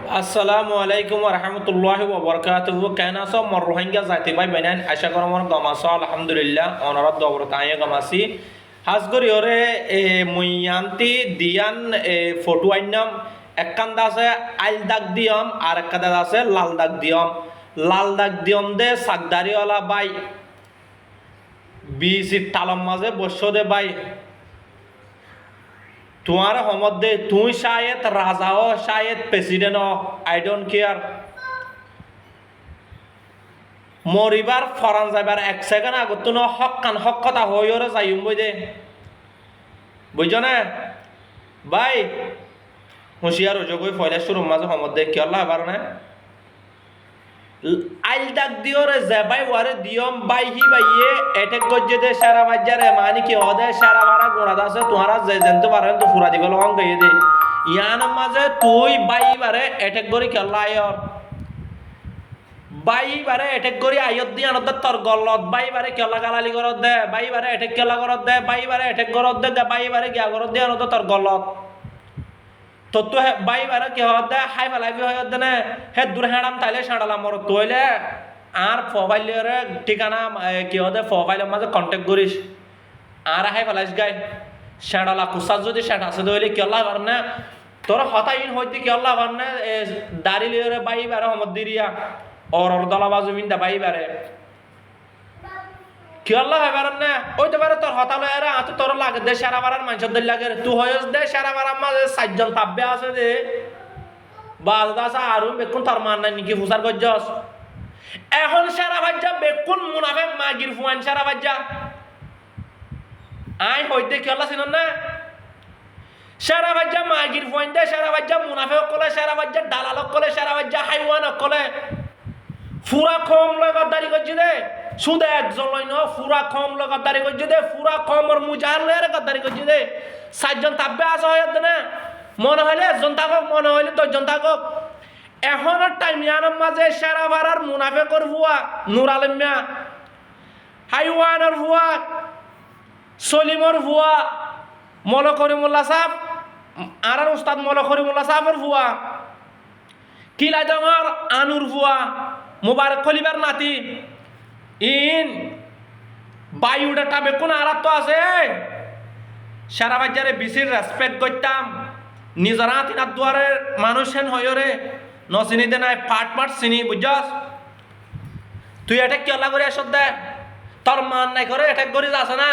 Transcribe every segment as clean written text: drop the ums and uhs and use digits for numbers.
আসসালামু আলাইকুম রহমতুল্লাহ বরকাতুহু কেন আছো মর রোহিঙ্গা জাতি ভাই বেনান আশা করো মর গমাস আলহামদুলিল্লাহ অনারত দবরত আয়ে গমাসি হাজগরি ওরে মুইয়ান্তি দিয়ান ফটো আইনাম একখান আছে আইল দাগ দিয়ম আর একখান আছে লাল দাগ দিয়ম লাল দাগ দিয়ম দে সাকদারিওয়ালা ভাই বিসি তালম মাঝে বসো দে ভাই তোমার মধ্যে তুই শায়দ রাজা ও শায়দ প্রেসিডেন্ট ও আই ডোন্ট কেয়ার মরিবার ফরান যাইবার এক সেকেন্ড আগত ন হক কথা হইরে যাইম বই দে বুঝছ না ভাই হুঁশিয়ার হইছ গই ফয়লা শুরু মাঝে মধ্যে কি আল্লাহ পার না আইল ডাক দিও রে যাবাই ওয়ারে দিয়ম বাই হি বাইয়ে এটেক গজ্জে দে সারা বাজারে মানে কি ওদে সারা বারা গোড়া দাসে তোমরা যে জানতে পারেন তো ফুরা দিবে লং গাইয়ে দে ইয়ান মাঝে তুই বাই বারে এটেক গরি খেলা আয়র বাই বারে এটেক গরি আয়ত দি আনত তোর গলত বাই বারে খেলা গালালি করত দে বাই বারে এটেক খেলা করত দে বাই বারে এটেক করত দে বাই বারে গিয়া করত দে আনত তোর গলত তো তো বাই বারে কি হতে হাই ফেলাবি হতে না হে দূর হেড়াম তাইলে সাঁড়ালাম মর তৈলে আর প্রোফাইলের ঠিকানা কি হতে প্রোফাইলের মাঝে কন্ট্যাক্ট করিস আর হাই ফেলাইস গাই সাঁড়ালা কুসার যদি সেটা আছে তৈলে কি আল্লাহ পার না তোর হতাইন হইতে কি আল্লাহ পার না দাড়ি লিয়ে বাই বারে হমদ দিরিয়া ওর দলা বাজু মিন্দা বাই বারে কি আল্লাহ হয় পারেন না ওইতে পারে তোর হতালো এরা আতো তোর লাগে দে সারা বারার মানুষদের লাগে তুই হয়স দে সারা বারার মাঝে 4 জন তাব্বে আছে দে বাজ দাসা আরু বেকুন তোর মান নাই নাকি ফুসার গজ্জস এখন সারা বাজ্জা বেকুন মুনাফে মাগির ফুয়ান সারা বাজ্জা আই হইতে কি আল্লাহ চিনন না সারা বাজ্জা মাগির ফুয়ান দে সারা বাজ্জা মুনাফে কলে সারা বাজ্জা দালালক কলে সারা বাজ্জা হাইওয়ান কলে ফুরা কম লয় গদ্দারি করছি দে শুধু একজন লয় ন ফুরা কম লয় গদ্দারি করছি দে ফুরা কম ওর মুজাহার লয় গদ্দারি করছি দে 4 জন তাব্বে আসা হয় না মনে হইলে 1 জন থাকক মনে হইলে 10 জন থাকক এখন টাইম ইয়ানোর মাঝে সারা বারার মুনাফেকর ভুয়া নূর আলম মিয়া হাইওয়ানের ভুয়া সলিমর ভুয়া মলকরিমুল্লাহ সাহেব আর উস্তাদ মলকরিমুল্লাহ সাহেবের ভুয়া কিলাজমার আনুর ভুয়া মুবারক খলিবার নাতি ইন বায়ুডাটা বেকুন আর তো আছে সারা বাজারে বিসির রেসপেক্ট করতাম নিজের হাতিনার দুয়ারের মানুষ হেন হয়রে নচিনিতে নাই পাট চিনি বুঝছস তুই এটাক কি আল্লাহ করে আসত দে তোর মান নাই করে এটাক করি আছে না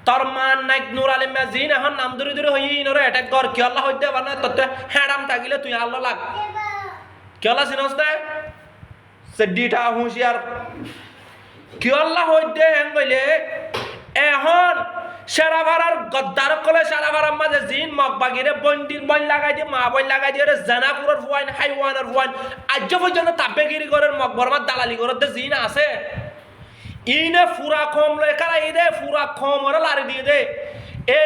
তোর মান নাই নূর আলিম জিন এখন নাম ধরে ধরে হই নরে এটাক কর কি আল্লাহ হইতে পারে না তোর হ্যাডাম থাকিলে তুই আল্লাহ লাগ কি আল্লাহ চিনস দে সে ডিটা হুঁশিয়ার কি আল্লাহ হইতে হেন কইলে এখন সারা ভাড়ার গদ্দার কলে সারা ভাড়ার মাঝে জিন মগবাগিরে বন লাগাই দিয়ে মা বন লাগাই দিয়ে জানাপুরের ফুয়াইন হাইওয়ানের ফুয়াইন আজ পর্যন্ত তাপেগিরি করে মগবরমার দালালি করতে জিন আছে ইনে ফুরা কম লয় কারা ই দে ফুরা কম ওরা লারি দিয়ে দে এ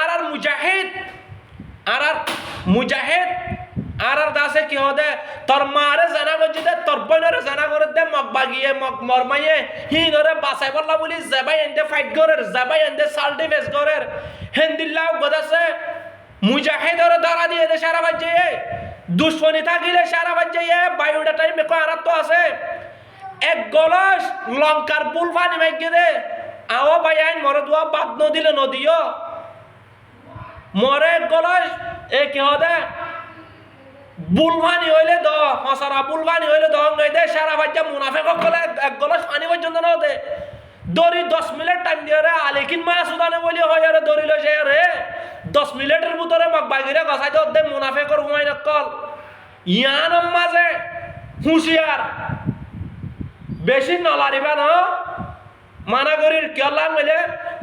আর মুজাহিদ আর দাসে কি হদে তোর মারে জানা করছি দে তোর বোনের জানা করে দে মগবাগিয়ে মরমাইয়ে হিনরে বাসাই বললা বলি যাবাই এন্ডে ফাইট করে যাবাই এন্ডে সাল্টি ফেস করে হেন্দিল্লাহ গদাসে মুজাহিদরে ধরা দিয়ে দে সারা বাজে দুশ্মনী থাকিলে সারা বাজে বায়ুটা টাইম মেকো আর তো আছে এক গলস লঙ্কার পুল পানি মাইকে দে আও ভাই আইন মরে দুয়া বাদ নদিলে নদীও মরে এক গলস এ কি হদে বুলবানি হইলে দ হসারা বুলবানি হইলে দ গাই দে সারা বাজ্জা মুনাফিক গলে এক গলাস পানি পর্যন্ত না দে দড়ি 10 মিনিট টাইম দিয়ে রে আলেকিন মা সুদানে বলি হয় রে দড়ি লইছে রে 10 মিনিটের ভিতরে মগ বাগিরে গসাই দে মুনাফিকর হুমাই নকল ইয়ানম মাঝে হুঁশিয়ার বেশি নলারিবা না মানা করির কেলা বলে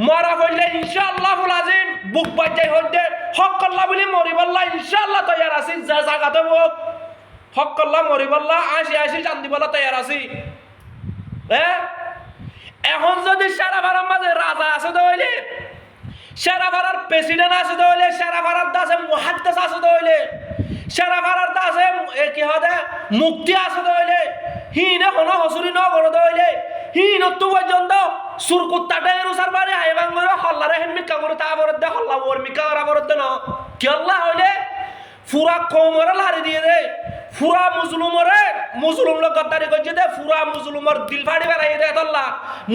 মরা বললে ইনশাআল্লাহ ফুলাজিম বুক বাজাই হইতে হক করলা বলি মরিবাল্লাহ ইনশাআল্লাহ তৈয়ার আছি যা জায়গাতে বুক হক করলা মরিবাল্লাহ আসি জান্দি বলা তৈয়ার আছি এখন যদি সারা ভাড়ার মাঝে রাজা আছে দইলে সারা ভাড়ার প্রেসিডেন্ট আছে দইলে সারা ভাড়ার দাসে মুহাদ্দিস আছে দইলে সারা ভাড়ার দাসে কি হদে মুক্তি আছে দইলে হিনে কোনো হসুরি ন করে দইলে হিন তো পর্যন্ত সুরকুত্তাটা এরুসার বাড়ি হাইবাং মরে হল্লারে হেন মিকা করে তা বরদ দে হল্লা ওর মিকা করা বরদ ন কি আল্লাহ হইলে ফুরা কোমরে লারি দিয়ে দে ফুরা মুসলুমরে মুসলুম লোক গদ্দারি করছে দে ফুরা মুসলুমর দিল ফাড়ি বেড়াই দে তল্লা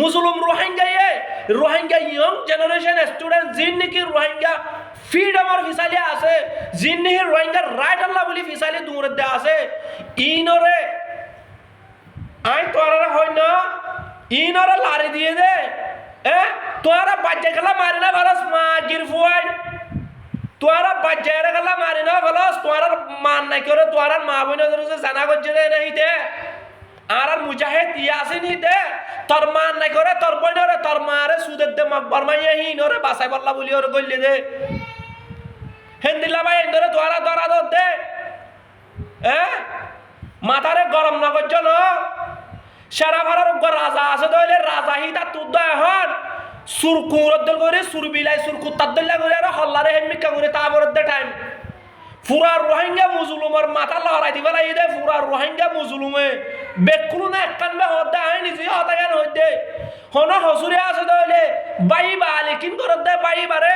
মুসলুম রোহিঙ্গা ইয়ং জেনারেশন স্টুডেন্ট জিন নাকি রোহিঙ্গা ফ্রিডমর ফিসালি আছে জিন নাকি রোহিঙ্গা রাইট আল্লাহ বলি ফিসালি দূরে দে আছে ইনরে আই তোরা হয় না ইনরে লারি দিয়ে দে তোরা বাচ্চা খেলা মারি না ভালো মা গিরফুয়াই তোরা বাচ্চারা খেলা মারি না ভালো তোরা মান নাই করে তোরা মা বোন জানা করছে রে নাইতে আর মুজাহিদ ইয়াসিন হিতে তোর মান নাই করে তোর বোনরে তোর মারে সুদের দে মকবর মাইয়া হিনরে বাসাই বল্লা বলি ওরে কইলে দে হেন্দিলা ভাই এন্দরে তোরা দরা দে মাথারে গরম না করছ না সারা ভাড়ার রাজা আছে দইলে রাজা হিতা তুদ এখন সুর কুরদ্দল করে সুর বিলাই সুর কুত্তাদ্দল্লা করে আর হল্লারে হেমিকা করে তাবরদ্দে টাইম ফুরা রোহিঙ্গা মুসলুমের মাথা লড়াই দিবে লাই দে ফুরা রোহিঙ্গা মুসলুমে বেকুলু না একখান বে হদে আই নিজে হতা কেন হইতে হন হসুরে আছে দইলে বাইবা লেকিন করদ্দে বাইবারে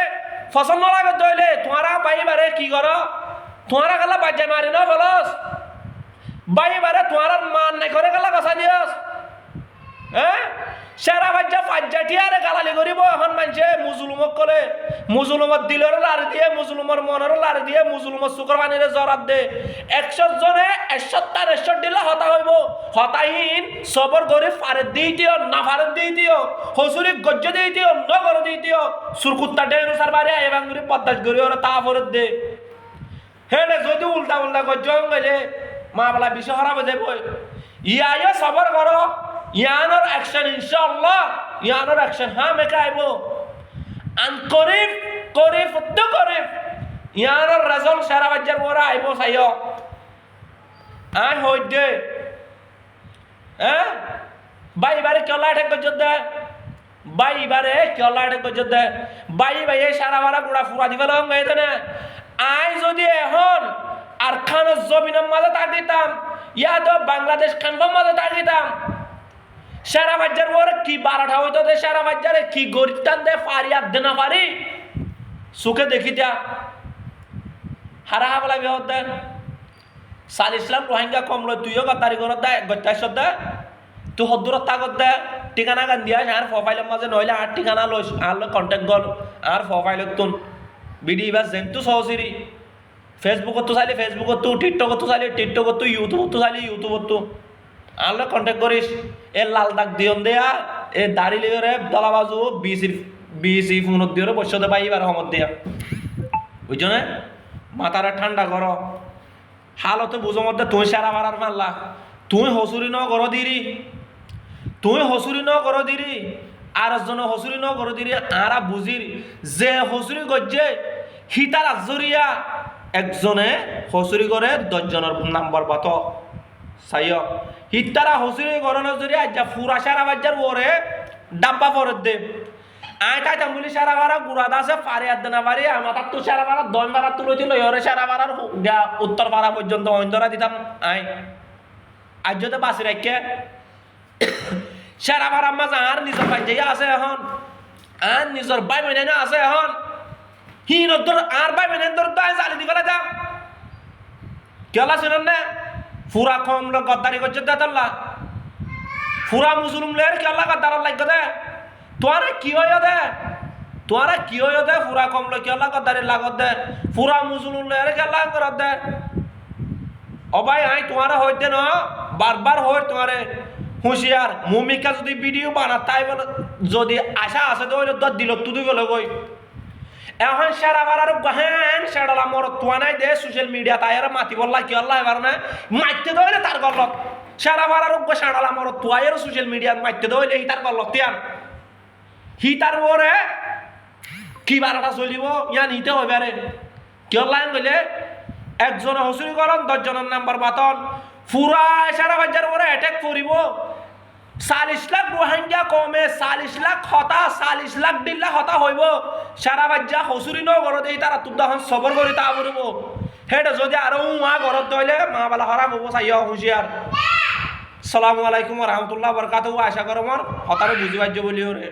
ফসল না লাগে দইলে তোমারা বাইবারে কি করো তোমারা গেলা বাজে মারি না ফলস বাইবারে তোমার মান নাই করে গেলা কথা দিয়স সেরা বাজ্যা ফাজ্জাটি আরে গালালি করিব এখন মানছে মুসলুমক করে মুসলুমত দিলের লাড়ি দিয়ে মুসলুমর মনের লাড়ি দিয়ে মুসলুমর শুকর পানিরে জরাব দে 100 জনে 170 দিলে হতা হইব হতাহীন সবর করে ফারেদ দিয়ে দিও না ফারেদ দিয়ে দিও হসুরি গজ্জ দিয়ে দিও নগর দিয়ে দিও সুরকুত্তা ডেরু সারবারে এবাঙ্গুরি পদ্দাস গরি ওরা তা ফরদ দে হেনে যদি উল্টা উল্টা গজ্জ গেলে মা বলা বিষয় খারাপ হয়ে যাবো ইয়া সবর করো ইয়ানোর অ্যাকশন ইনশাআল্লাহ ইয়ানোর অ্যাকশন হ্যাঁ মেকা আইব আন করিব তো করিব ইয়ানোর রেজাল্ট সারা বাজার পরে আইব চাইও আই হই দে বাইবারে কেলা ঠেক গজত দে বাইবারে কেলা ঠেক গজত দে বাই সারা বারা গুড়া ফুরা দিবে লং গাইতে না আই যদি এখন আর খানের জমিনের মাঝে তাকিতাম ইয়াদ বাংলাদেশ খানফার মাঝে তাকিতাম সারা বাজার ওর কি বারোটা হইতো দে সারা বাজারে কি গরিতান দে পারি আর দে না পারি সুখে দেখি যা হারা বলা বিহত দে 40 লাখ রোহিঙ্গা কমলো তুইও গদ্দারি করত দে গত্যাশ দে তুই হদ্দুর তাগত দে ঠিকানা গান দিয়া আর প্রোফাইলের মাঝে নইলে আর ঠিকানা লইস আর কন্ট্যাক্ট গল আর প্রোফাইলত তুন বিডি বা জেন্তু সহসিরি ফেসবুকত তো চাইলে ফেসবুকত তো টিকটকত তো চাইলে টিকটকত তো ইউটিউবত তো চাইলে ইউটিউবত তো আনলে কন্ট্যাক্ট করিস এ লাল দাগ দিয়ন দেয়া এ দাড়ি লিওরে দলা বাজু বিসি ফোনত দিওরে বসতে পাইবার সমত দিয়া বুঝছো না মাথারে ঠান্ডা করো হালতে বুঝো মধ্যে তুই সারা মারার মারলা তুই হসুরি ন করো দিরি তুই হসুরি ন করো দিরি আর একজন হসুরি ন করো দিরি আরা বুঝির যে হসুরি গজ্জে হিতার আজরিয়া একজনে হসুরি করে 10 জনের নাম্বার বাত সাইয় হিতারা হসুরি গরনের জরিয়া যা ফুরা সারা বাজার ওরে ডাব্বা পরত দে আই তাই বলি সারা বারা গুড়া দাসে পারে আর না পারি আমার তো সারা বারা 10 বারা তুলছিল ওরে সারা বারার উত্তর পাড়া পর্যন্ত অন্তরা দিতাম আই আজ যদি বাসি রাখে সারা বারা মাঝে আর নিজের বাচ্চাই আছে এখন আর নিজের ভাই বোন আছে এখন হিনর আর ভাই বোনের দর জালি দিবে যাম কেলা শুনেন না ফুরা কম লোক গদ্দারি করছে দেতল্লা ফুরা মুসলিম লের কেলা গদ্দার লাগবে দে তোরা কি হয় দে ফুরা কম লোক কেলা গদ্দারি লাগত দে ফুরা মুসলিম লের কেলা করত দে ও ভাই আই তোমারা হইতে না বারবার হয় তোমারে হুঁশিয়ার মুমিকা যদি ভিডিও বানা তাই যদি আশা আছে তো দিল তুই গেল কই এখন সারা বারার গহেন সেডালা মর তোয়া নাই দে সোশ্যাল মিডিয়া তাই আর মাতি বললা কি আল্লাহ এবার না মাইতে দইলে তার গলত সারা বারার সেডালা মর তোয়াই আর সোশ্যাল মিডিয়া মাইতে দইলে হি তার গলত তিয়ান হি তার ওরে কি বারোটা চলিব ইয়ান হিতে হইবারে কি আল্লাহ কইলে একজনে হসুরি করন 10 জনের নাম্বার বাতন ফুরা সারা বাজার ওরে অ্যাটাক করিব 40 লাখ রোহিঙ্গা কমে 40 লাখ হতা 40 লাখ দিল্লা হতা হইব সারা বাজ্যা হসুরি ন ঘর দেই তারা তুই তখন সবর করি তা বলব হেটা যদি আরো উহা ঘরত দইলে মা বালা হারা বব চাইয়া হুঁশিয়ার আসসালামু আলাইকুম ওয়া রাহমাতুল্লাহি ওয়া বারাকাতুহু আশা করো মোর হতারে বুঝি পাইছো বলি ওরে